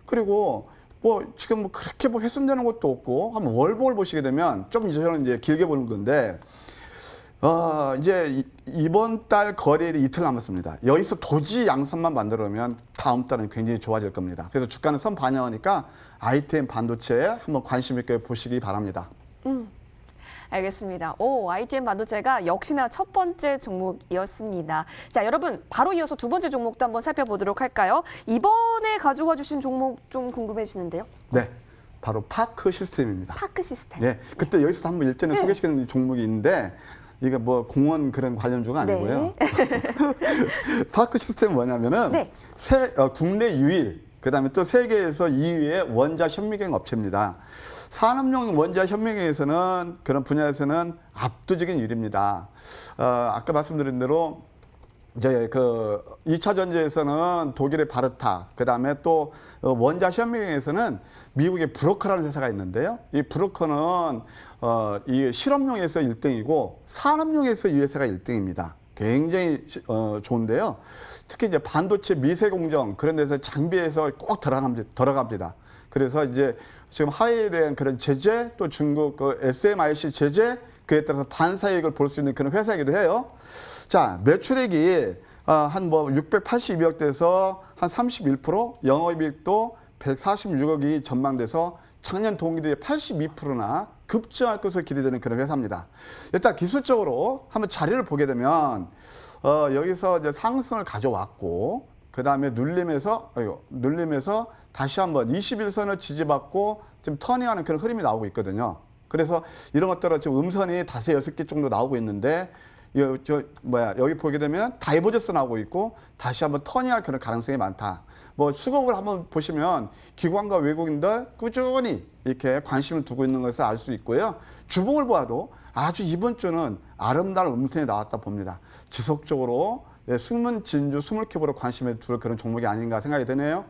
그리고 뭐 지금 뭐 그렇게 뭐 훼손되는 것도 없고 한번 월봉을 보시게 되면 좀 저는 이제 길게 보는 건데 이제 이번 달 거래일이 이틀 남았습니다. 여기서 도지 양선만 만들어면 다음 달은 굉장히 좋아질 겁니다. 그래서 주가는 선 반영하니까 ITM 반도체에 한번 관심 있게 보시기 바랍니다. 알겠습니다. ITM 반도체가 역시나 첫 번째 종목이었습니다. 자, 여러분 바로 이어서 두 번째 종목도 한번 살펴보도록 할까요? 이번에 가져와 주신 종목 좀 궁금해지는데요. 네, 바로 파크 시스템입니다. 파크 시스템. 네, 그때 여기서 한번 일전에 소개시키는 종목이 있는데 이게 뭐 공원 그런 관련주가 아니고요. 네. 파크 시스템은 뭐냐면은 네. 국내 유일, 그다음에 또 세계에서 2위의 원자 현미경 업체입니다. 산업용 원자 현미경에서는 그런 분야에서는 압도적인 유리입니다. 아까 말씀드린 대로 이제 그 2차 전지에서는 독일의 바르타, 그다음에 또 원자 현미경에서는 미국의 브로커라는 회사가 있는데요. 이 브로커는 이 실험용에서 1등이고 산업용에서 이 회사가 1등입니다. 굉장히 좋은데요. 특히 이제 반도체 미세 공정 그런 데서 장비에서 꼭 들어갑니다. 그래서 이제 지금 하해에 대한 그런 제재, 또 중국 그 SMIC 제재, 그에 따라서 반사이익을 볼 수 있는 그런 회사이기도 해요. 자, 매출액이 한 뭐 682억 돼서 한 31%, 영업이익도 146억이 전망돼서 작년 동기 대비 82%나 급증할 것으로 기대되는 그런 회사입니다. 일단 기술적으로 한번 자리를 보게 되면 여기서 이제 상승을 가져왔고 그 다음에 눌림에서 다시 한번 21선을 지지받고 지금 터닝하는 그런 흐름이 나오고 있거든요. 그래서 이런 것들은 지금 음선이 5, 6개 정도 나오고 있는데 여기 보게 되면 다이버전스 나오고 있고 다시 한번 터닝할 그런 가능성이 많다. 뭐 수급을 한번 보시면 기관과 외국인들 꾸준히 이렇게 관심을 두고 있는 것을 알 수 있고요. 주봉을 보아도 아주 이번 주는 아름다운 음선이 나왔다 봅니다. 지속적으로 숨은 진주, 스몰캡으로 관심을 둘 그런 종목이 아닌가 생각이 드네요.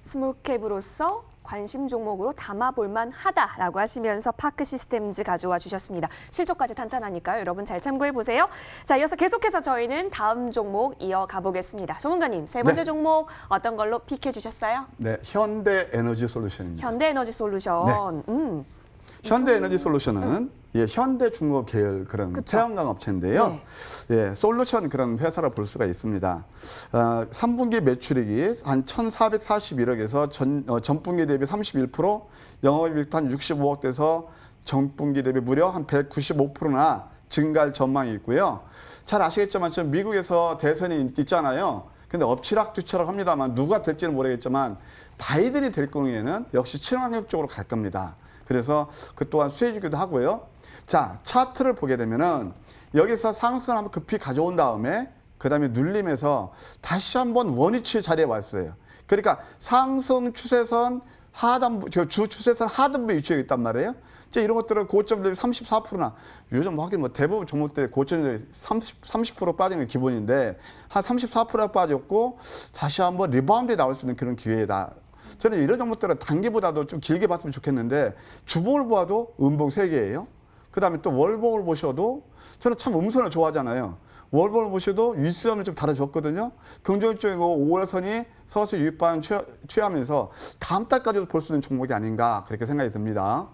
스몰캡으로서 관심 종목으로 담아볼만 하다라고 하시면서 파크 시스템즈 가져와 주셨습니다. 실적까지 탄탄하니까요. 여러분 잘 참고해보세요. 자, 이어서 계속해서 저희는 다음 종목 이어가 보겠습니다. 전문가님, 세 번째 종목 어떤 걸로 픽해 주셨어요? 네, 현대에너지 솔루션입니다. 현대에너지 솔루션. 현대에너지 솔루션은 현대중공업 계열 그런 태양광 업체인데요. 네. 솔루션 그런 회사라 볼 수가 있습니다. 3분기 매출액이 한 1,441억에서 전분기 대비 31%, 영업이익도 한 65억 돼서 전분기 대비 무려 한 195%나 증가할 전망이 있고요. 잘 아시겠지만 지금 미국에서 대선이 있잖아요. 근데 엎치락뒤치락 합니다만 누가 될지는 모르겠지만 바이든이 될 경우에는 역시 친환경 쪽으로 갈 겁니다. 그래서 그 또한 수혜주기도 하고요. 자, 차트를 보게 되면은 여기서 상승을 한번 급히 가져온 다음에 그 다음에 눌림에서 다시 한번 원위치 자리에 왔어요. 그러니까 상승 추세선 하단부, 주 추세선 하단부에 위치해 있단 말이에요. 이제 이런 것들은 고점 대비 34%나 요즘 하긴 뭐 대부분 종목들이 고점 대비 30% 빠진 게 기본인데 한 34% 빠졌고 다시 한번 리바운드에 나올 수 있는 그런 기회다. 저는 이런 종목들은 단기보다도 좀 길게 봤으면 좋겠는데 주봉을 보아도 음봉 3개예요. 그 다음에 또 월봉을 보셔도 저는 참 음선을 좋아하잖아요. 월봉을 보셔도 윗수염을 좀 달아줬거든요. 긍정적이고 5월선이 서서 유입 방향 취하면서 다음 달까지도 볼 수 있는 종목이 아닌가 그렇게 생각이 듭니다.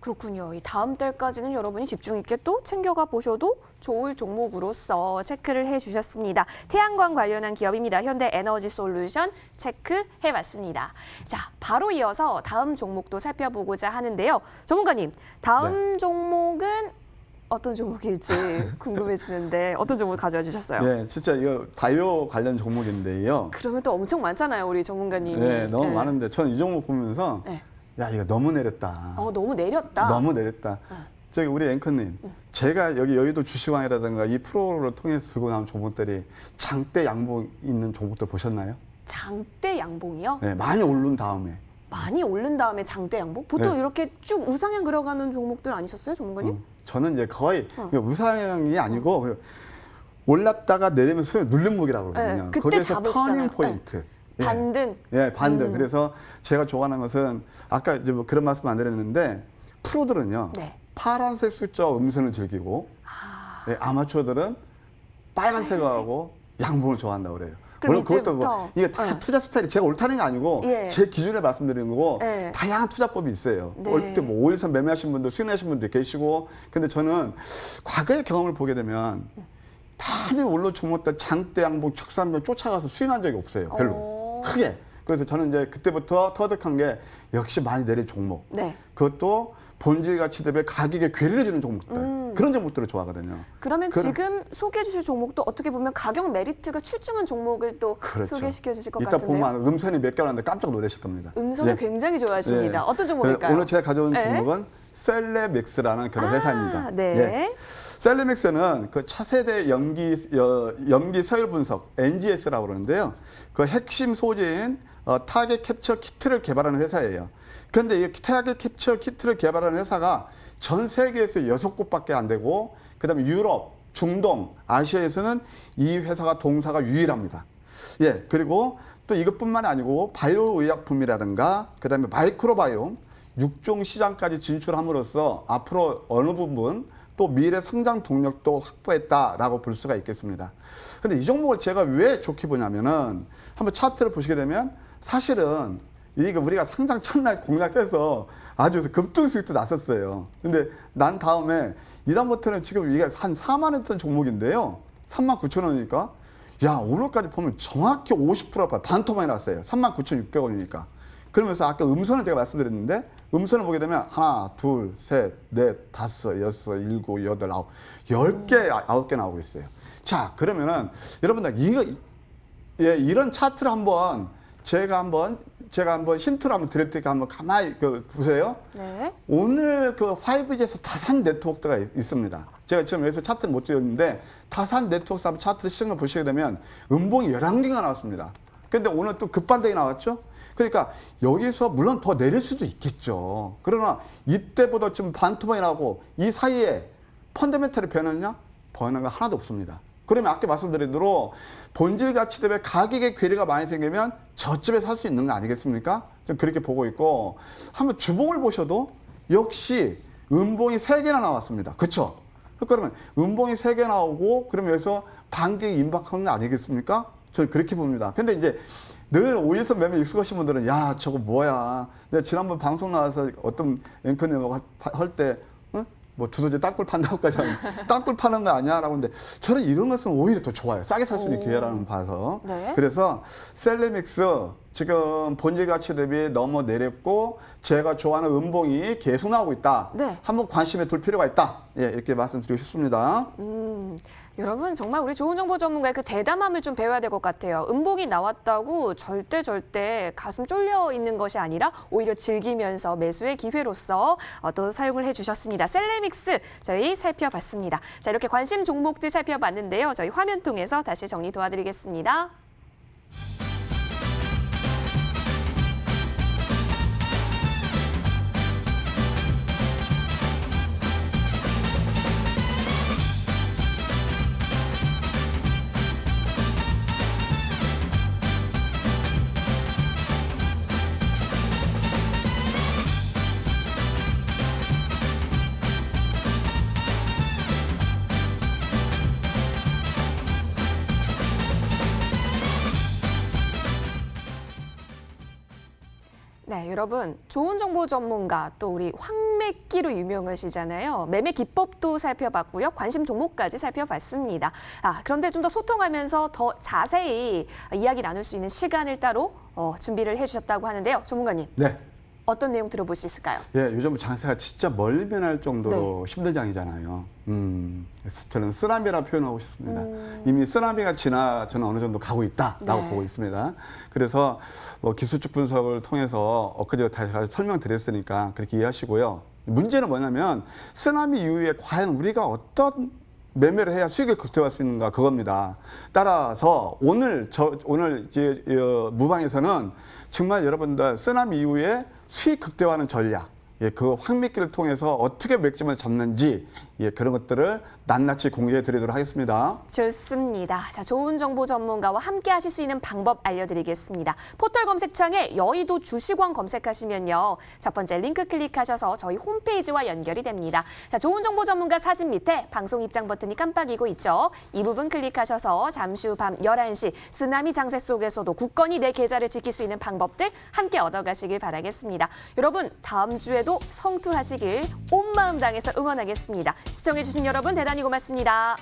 그렇군요. 이 다음 달까지는 여러분이 집중 있게 또 챙겨가 보셔도 좋을 종목으로서 체크를 해주셨습니다. 태양광 관련한 기업입니다. 현대에너지솔루션 체크해봤습니다. 자, 바로 이어서 다음 종목도 살펴보고자 하는데요. 전문가님, 다음 종목은 어떤 종목일지 궁금해지는데 어떤 종목 가져와 주셨어요? 네, 진짜 이거 바이오 관련 종목인데요. 그러면 또 엄청 많잖아요, 우리 전문가님이. 네, 너무 네. 많은데 저는 이 종목 보면서 네. 야, 이거 너무 내렸다. 너무 내렸다. 너무 내렸다. 저기 우리 앵커님, 제가 여기 여의도 주식왕이라든가 이 프로를 통해서 들고 나온 종목들이 장대 양봉 있는 종목들 보셨나요? 장대 양봉이요? 네, 많이 오른 다음에. 많이 오른 다음에 장대 양봉? 보통 네. 이렇게 쭉 우상향 그려가는 종목들 아니셨어요, 전문가님? 저는 이제 거의 우상향이 아니고 올랐다가 내리면서 누름목이라고 그러거든요. 네, 그때 거기에서 잡으시잖아요. 터닝 포인트. 예. 반등. 예, 반등. 그래서 제가 좋아하는 것은 아까 이제 뭐 그런 말씀 안 드렸는데 프로들은요. 네. 파란색 숫자 음선을 즐기고 예, 아마추어들은 빨간색하고 양봉을 좋아한다고 그래요. 그럼 물론 그것도 뭐 이제부터, 이게 다 투자 스타일이 제가 옳다는 게 아니고 예. 제 기준에 말씀드리는 거고 예. 다양한 투자법이 있어요. 네. 올 때 뭐 5일선 매매하신 분도 수익내신 분도 계시고 근데 저는 과거의 경험을 보게 되면 많이 올라 종목들 장대 양봉 적산병 쫓아가서 수익한 적이 없어요. 별로. 크게. 그래서 저는 이제 그때부터 터득한 게 역시 많이 내린 종목. 네. 그것도 본질 가치 대비 가격에 괴리를 주는 종목들. 그런 종목들을 좋아하거든요. 그러면 그럼- 지금 소개해 주실 종목도 어떻게 보면 가격 메리트가 출중한 종목을 또 그렇죠. 소개시켜 주실 것 이따 같은데요. 보면 음선이 몇 개 나왔는데 깜짝 놀라실 겁니다. 음성을 예. 굉장히 좋아하십니다. 예. 어떤 종목일까요? 오늘 제가 가져온 네. 종목은 셀레맥스라는 그런 회사입니다. 네. 예. 셀레맥스는 그 차세대 염기 서열 분석 NGS라고 그러는데요. 그 핵심 소재인 타겟 캡처 키트를 개발하는 회사예요. 그런데 이 타겟 캡처 키트를 개발하는 회사가 전 세계에서 6곳밖에 안 되고 그다음에 유럽, 중동, 아시아에서는 이 회사가 동사가 유일합니다. 예, 그리고 또 이것뿐만이 아니고 바이오 의약품이라든가 그다음에 마이크로바이옴, 육종 시장까지 진출함으로써 앞으로 어느 부분 또 미래 성장 동력도 확보했다라고 볼 수가 있겠습니다. 근데 이 종목을 제가 왜 좋게 보냐면은 한번 차트를 보시게 되면 사실은 이게 우리가 상장 첫날 공략해서 아주 급등 수익도 났었어요. 근데 난 다음에 이다음부터는 지금 이게 한 4만 원던 종목인데요. 39,000원이니까 야, 오늘까지 보면 정확히 50% 반토막이 났어요. 39,600원이니까. 그러면서 아까 음선을 제가 말씀드렸는데 음선을 보게 되면 하나, 둘, 셋, 넷, 다섯, 여섯, 일곱, 여덟, 아홉, 10개, 9개 나오고 있어요. 자, 그러면은 여러분들 이런 차트를 한번 제가 한번 힌트를 한번 드릴 테니까 한번 가만히 보세요. 네. 오늘 그 5G에서 다산 네트워크가 있습니다. 제가 지금 여기서 차트를 못 드렸는데 다산 네트워크 한번 차트를 시청을 보시게 되면 음봉이 11개가 나왔습니다. 근데 오늘 또 급반등이 나왔죠? 그러니까 여기서 물론 더 내릴 수도 있겠죠. 그러나 이때보다 좀 반토막이 나고 이 사이에 펀더멘털이 변했냐? 변한 거 하나도 없습니다. 그러면 아까 말씀드린 대로 본질 가치 대비 가격의 괴리가 많이 생기면 저점에 살 수 있는 거 아니겠습니까? 좀 그렇게 보고 있고 한번 주봉을 보셔도 역시 음봉이 3개나 나왔습니다. 그렇죠? 그러면 음봉이 3개 나오고 그러면 여기서 반격이 임박한 거 아니겠습니까? 저는 그렇게 봅니다. 근데 이제 늘 5일선 매매 익숙하신 분들은 야, 저거 뭐야. 내가 지난번 방송 나와서 어떤 앵커님하고 할 때 뭐 두더지 땅굴 판다고까지 하면 땅굴 파는 거 아니야? 라고 하는데 저는 이런 것은 오히려 더 좋아요. 싸게 살 수 있는 기회라는 봐서. 네. 그래서 셀레믹스 지금 본질 가치 대비 너무 내렸고 제가 좋아하는 음봉이 계속 나오고 있다. 네. 한번 관심에 둘 필요가 있다. 예, 이렇게 말씀드리고 싶습니다. 여러분 정말 우리 좋은 정보 전문가의 그 대담함을 좀 배워야 될 것 같아요. 음봉이 나왔다고 절대 가슴 쫄려 있는 것이 아니라 오히려 즐기면서 매수의 기회로서 또 사용을 해주셨습니다. 셀레믹스 저희 살펴봤습니다. 자, 이렇게 관심 종목들 살펴봤는데요. 저희 화면 통해서 다시 정리 도와드리겠습니다. 네, 여러분 좋은 정보 전문가 또 우리 황매끼로 유명하시잖아요. 매매 기법도 살펴봤고요. 관심 종목까지 살펴봤습니다. 그런데 좀 더 소통하면서 더 자세히 이야기 나눌 수 있는 시간을 따로 준비를 해주셨다고 하는데요. 전문가님. 네. 어떤 내용 들어볼 수 있을까요? 예, 요즘 장세가 진짜 멀리 변할 정도로 힘든 장이잖아요. 저는 쓰나미라 표현하고 싶습니다. 이미 쓰나미가 저는 어느 정도 가고 있다라고 보고 있습니다. 그래서 뭐 기술적 분석을 통해서 엊그제 다시 설명드렸으니까 그렇게 이해하시고요. 문제는 뭐냐면 쓰나미 이후에 과연 우리가 어떤 매매를 해야 수익을 극대화할 수 있는가 그겁니다. 따라서 오늘 이제 무방에서는 정말 여러분들 쓰나미 이후에 수익 극대화하는 전략, 그 황미끼를 통해서 어떻게 맥점을 잡는지 그런 것들을 낱낱이 공개해 드리도록 하겠습니다. 좋습니다. 자, 좋은 정보 전문가와 함께 하실 수 있는 방법 알려드리겠습니다. 포털 검색창에 여의도 주식왕 검색하시면요. 첫 번째 링크 클릭하셔서 저희 홈페이지와 연결이 됩니다. 자, 좋은 정보 전문가 사진 밑에 방송 입장 버튼이 깜빡이고 있죠. 이 부분 클릭하셔서 잠시 후 밤 11시 쓰나미 장세 속에서도 굳건히 내 계좌를 지킬 수 있는 방법들 함께 얻어가시길 바라겠습니다. 여러분, 다음 주에도 성투하시길 온 마음 당해서 응원하겠습니다. 시청해주신 여러분 대단히 고맙습니다.